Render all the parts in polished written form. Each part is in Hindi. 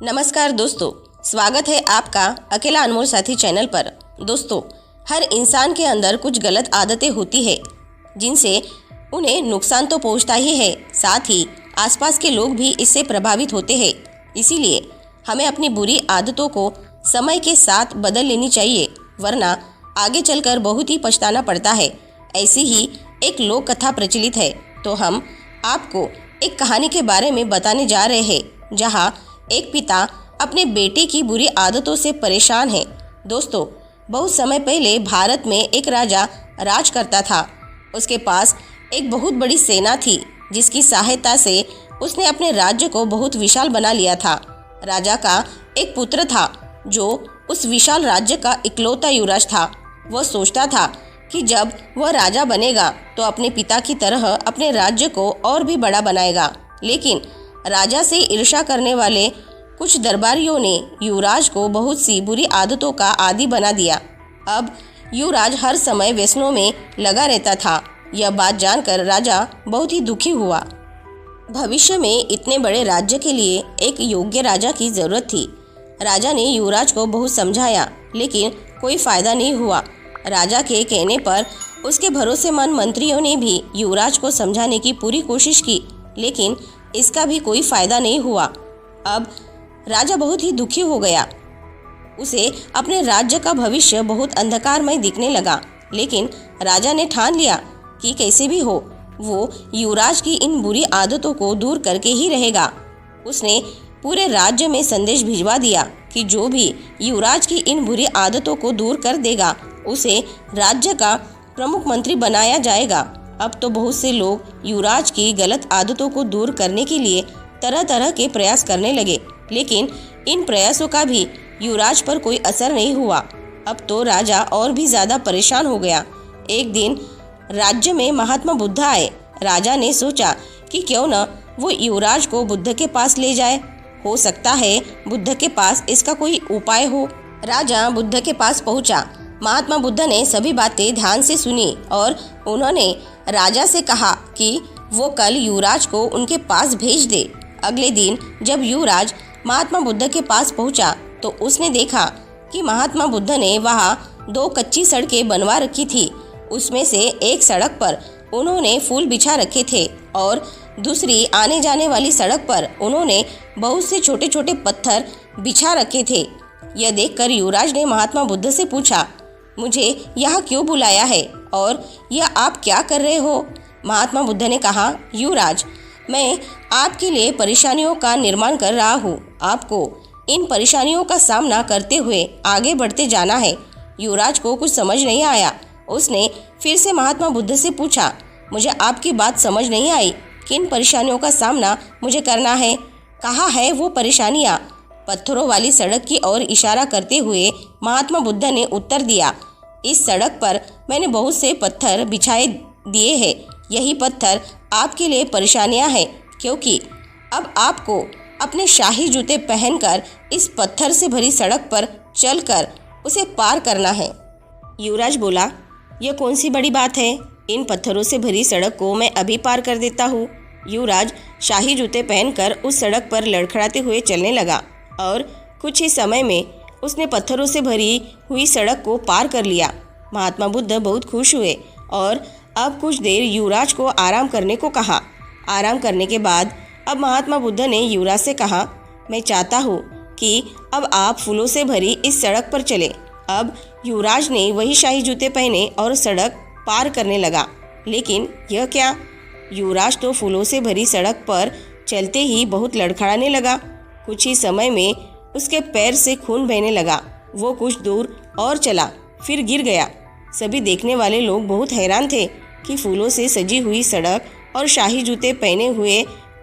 नमस्कार दोस्तों, स्वागत है आपका अकेला अनमोल साथी चैनल पर। दोस्तों, हर इंसान के अंदर कुछ गलत आदतें होती है जिनसे उन्हें नुकसान तो पहुंचता ही है, साथ ही आसपास के लोग भी इससे प्रभावित होते हैं। इसीलिए हमें अपनी बुरी आदतों को समय के साथ बदल लेनी चाहिए, वरना आगे चलकर बहुत ही पछताना पड़ता है। ऐसी ही एक लोक कथा प्रचलित है, तो हम आपको एक कहानी के बारे में बताने जा रहे हैं, जहां एक पिता अपने बेटे की बुरी आदतों से परेशान है। दोस्तों, बहुत समय पहले भारत में एक राजा राज करता था। उसके पास एक बहुत बड़ी सेना थी, जिसकी सहायता से उसने अपने राज्य को बहुत विशाल बना लिया था। राजा का एक पुत्र था जो उस विशाल राज्य का इकलौता युवराज था। वह सोचता था कि जब वह राजा बनेगा तो अपने पिता की तरह अपने राज्य को और भी बड़ा बनाएगा। लेकिन राजा से ईर्ष्या करने वाले कुछ दरबारियों ने युवराज को बहुत सी बुरी आदतों का आदी बना दिया। अब युवराज हर समय व्यसनों में लगा रहता था। यह बात जानकर राजा बहुत ही दुखी हुआ। भविष्य में इतने बड़े राज्य के लिए एक योग्य राजा की जरूरत थी। राजा ने युवराज को बहुत समझाया, लेकिन कोई फायदा नहीं हुआ। राजा के कहने पर उसके भरोसेमंद मंत्रियों ने भी युवराज को समझाने की पूरी कोशिश की, लेकिन इसका भी कोई फायदा नहीं हुआ। अब राजा बहुत ही दुखी हो गया। उसे अपने राज्य का भविष्य बहुत अंधकारमय दिखने लगा, लेकिन राजा ने ठान लिया कि कैसे भी हो वो युवराज की इन बुरी आदतों को दूर करके ही रहेगा। उसने पूरे राज्य में संदेश भिजवा दिया कि जो भी युवराज की इन बुरी आदतों को दूर कर देगा, उसे राज्य का प्रमुख मंत्री बनाया जाएगा। अब तो बहुत से लोग युवराज की गलत आदतों को दूर करने के लिए तरह तरह के प्रयास करने लगे, लेकिन इन प्रयासों का भी युवराज पर कोई असर नहीं हुआ। अब तो राजा और भी ज़्यादा परेशान हो गया। एक दिन राज्य में महात्मा बुद्ध आए। राजा ने सोचा कि क्यों न वो युवराज को बुद्ध के पास ले जाए, हो सकता है बुद्ध के पास इसका कोई उपाय हो। राजा बुद्ध के पास पहुंचा। महात्मा बुद्ध ने सभी बातें ध्यान से सुनी और उन्होंने राजा से कहा कि वो कल युवराज को उनके पास भेज दे। अगले दिन जब युवराज महात्मा बुद्ध के पास पहुंचा तो उसने देखा कि महात्मा बुद्ध ने वहाँ 2 कच्ची सड़कें बनवा रखी थी। उसमें से एक सड़क पर उन्होंने फूल बिछा रखे थे और दूसरी आने जाने वाली सड़क पर उन्होंने बहुत से छोटे छोटे पत्थर बिछा रखे थे। यह देखकर युवराज ने महात्मा बुद्ध से पूछा, मुझे यहाँ क्यों बुलाया है और यह आप क्या कर रहे हो? महात्मा बुद्ध ने कहा, युवराज, मैं आपके लिए परेशानियों का निर्माण कर रहा हूँ। आपको इन परेशानियों का सामना करते हुए आगे बढ़ते जाना है। युवराज को कुछ समझ नहीं आया। उसने फिर से महात्मा बुद्ध से पूछा, मुझे आपकी बात समझ नहीं आई। किन परेशानियों का सामना मुझे करना है? कहाँ है वो परेशानियाँ? पत्थरों वाली सड़क की ओर इशारा करते हुए महात्मा बुद्ध ने उत्तर दिया, इस सड़क पर मैंने बहुत से पत्थर बिछाए दिए हैं। यही पत्थर आपके लिए परेशानियां हैं, क्योंकि अब आपको अपने शाही जूते पहनकर इस पत्थर से भरी सड़क पर चलकर उसे पार करना है। युवराज बोला, यह कौन सी बड़ी बात है? इन पत्थरों से भरी सड़क को मैं अभी पार कर देता हूँ। युवराज शाही जूते पहनकर उस सड़क पर लड़खड़ाते हुए चलने लगा और कुछ ही समय में उसने पत्थरों से भरी हुई सड़क को पार कर लिया। महात्मा बुद्ध बहुत खुश हुए और अब कुछ देर युवराज को आराम करने को कहा। आराम करने के बाद अब महात्मा बुद्ध ने युवराज से कहा, मैं चाहता हूँ कि अब आप फूलों से भरी इस सड़क पर चले। अब युवराज ने वही शाही जूते पहने और सड़क पार करने लगा। लेकिन यह क्या? युवराज तो फूलों से भरी सड़क पर चलते ही बहुत लड़खड़ाने लगा। कुछ ही समय में उसके पैर से खून बहने लगा। वो कुछ दूर और चला, फिर गिर गया। सभी देखने वाले लोग बहुत हैरान थे कि फूलों से सजी हुई सड़क और शाही जूते पहने हुए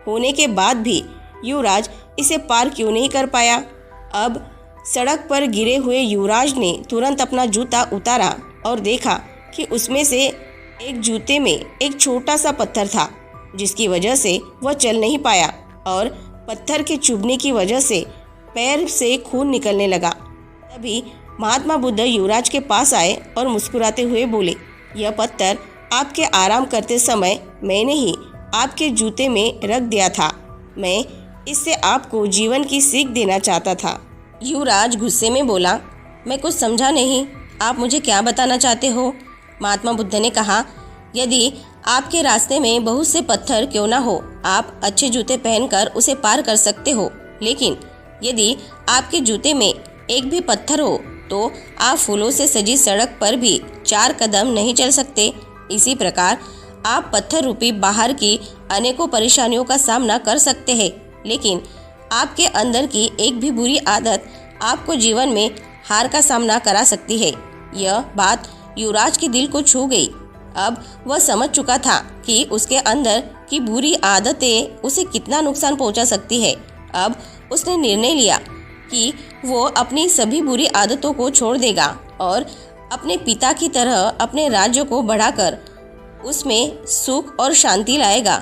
होने के बाद भी युवराज इसे पार क्यों नहीं कर पाया। अब सड़क पर गिरे हुए युवराज ने तुरंत अपना जूता उतारा और देखा कि उसमें से एक जूते में एक छोटा सा पत्थर था, जिसकी वजह से वह चल नहीं पाया और पत्थर के चुभने की वजह से पैर से खून निकलने लगा। तभी महात्मा बुद्ध युवराज के पास आए और मुस्कुराते हुए बोले, यह पत्थर आपके आराम करते समय मैंने ही आपके जूते में रख दिया था। मैं इससे आपको जीवन की सीख देना चाहता था। युवराज गुस्से में बोला, मैं कुछ समझा नहीं, आप मुझे क्या बताना चाहते हो? महात्मा बुद्ध ने कहा, यदि आपके रास्ते में बहुत से पत्थर क्यों ना हो, आप अच्छे जूते पहनकर उसे पार कर सकते हो। लेकिन यदि आपके जूते में एक भी पत्थर हो तो आप फूलों से सजी सड़क पर भी 4 कदम नहीं चल सकते। इसी प्रकार आप पत्थर रूपी बाहर की अनेकों परेशानियों का सामना कर सकते हैं, लेकिन आपके अंदर की एक भी बुरी आदत आपको जीवन में हार का सामना करा सकती है। यह बात युवराज के दिल को छू गई। अब वह समझ चुका था कि उसके अंदर की बुरी आदतें उसे कितना नुकसान पहुंचा सकती है। अब उसने निर्णय लिया कि वो अपनी सभी बुरी आदतों को छोड़ देगा और अपने पिता की तरह अपने राज्य को बढ़ाकर उसमें सुख और शांति लाएगा।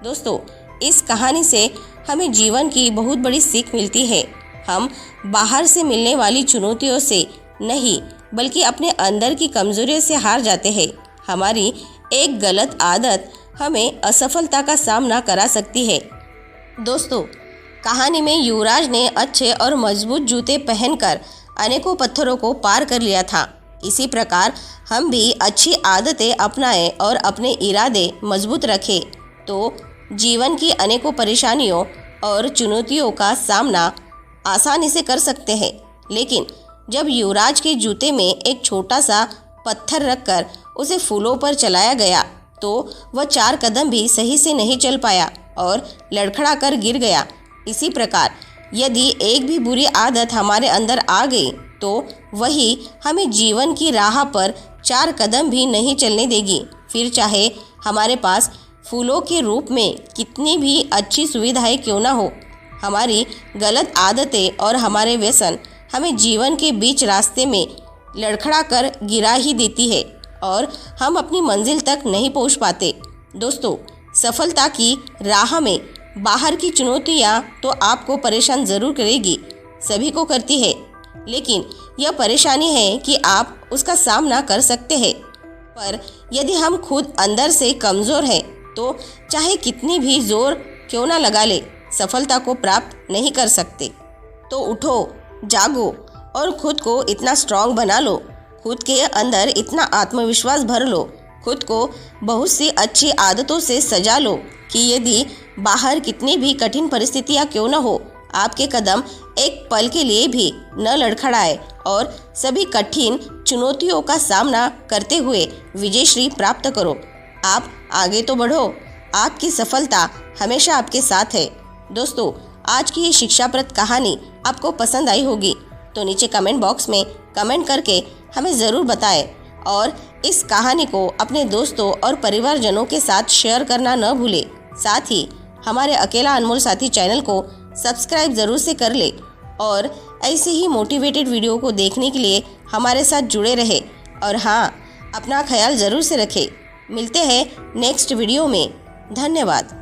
दोस्तों, इस कहानी से हमें जीवन की बहुत बड़ी सीख मिलती है। हम बाहर से मिलने वाली चुनौतियों से नहीं, बल्कि अपने अंदर की कमजोरियों से हार जाते हैं। हमारी एक गलत आदत हमें असफलता का सामना करा सकती है। दोस्तों, कहानी में युवराज ने अच्छे और मजबूत जूते पहनकर अनेकों पत्थरों को पार कर लिया था। इसी प्रकार हम भी अच्छी आदतें अपनाएं और अपने इरादे मजबूत रखें तो जीवन की अनेकों परेशानियों और चुनौतियों का सामना आसानी से कर सकते हैं। लेकिन जब युवराज के जूते में एक छोटा सा पत्थर रखकर उसे फूलों पर चलाया गया तो वह 4 कदम भी सही से नहीं चल पाया और लड़खड़ा कर गिर गया। इसी प्रकार यदि एक भी बुरी आदत हमारे अंदर आ गई तो वही हमें जीवन की राह पर 4 कदम भी नहीं चलने देगी। फिर चाहे हमारे पास फूलों के रूप में कितनी भी अच्छी सुविधाएं क्यों ना हो, हमारी गलत आदतें और हमारे व्यसन हमें जीवन के बीच रास्ते में लड़खड़ा कर गिरा ही देती है और हम अपनी मंजिल तक नहीं पहुंच पाते। दोस्तों, सफलता की राह में बाहर की चुनौतियां तो आपको परेशान ज़रूर करेगी, सभी को करती है, लेकिन यह परेशानी है कि आप उसका सामना कर सकते हैं। पर यदि हम खुद अंदर से कमज़ोर हैं तो चाहे कितनी भी जोर क्यों ना लगा ले, सफलता को प्राप्त नहीं कर सकते। तो उठो, जागो और खुद को इतना स्ट्रांग बना लो, खुद के अंदर इतना आत्मविश्वास भर लो, खुद को बहुत सी अच्छी आदतों से सजा लो कि यदि बाहर कितनी भी कठिन परिस्थितियां क्यों न हो, आपके कदम एक पल के लिए भी न लड़खड़ाए और सभी कठिन चुनौतियों का सामना करते हुए विजयश्री प्राप्त करो। आप आगे तो बढ़ो, आपकी सफलता हमेशा आपके साथ है। दोस्तों, आज की ये शिक्षाप्रद कहानी आपको पसंद आई होगी तो नीचे कमेंट बॉक्स में कमेंट करके हमें ज़रूर बताएं और इस कहानी को अपने दोस्तों और परिवारजनों के साथ शेयर करना न भूलें। साथ ही हमारे अकेला अनमोल साथी चैनल को सब्सक्राइब ज़रूर से कर ले और ऐसे ही मोटिवेटेड वीडियो को देखने के लिए हमारे साथ जुड़े रहे। और हाँ, अपना ख्याल ज़रूर से रखें। मिलते हैं नेक्स्ट वीडियो में। धन्यवाद।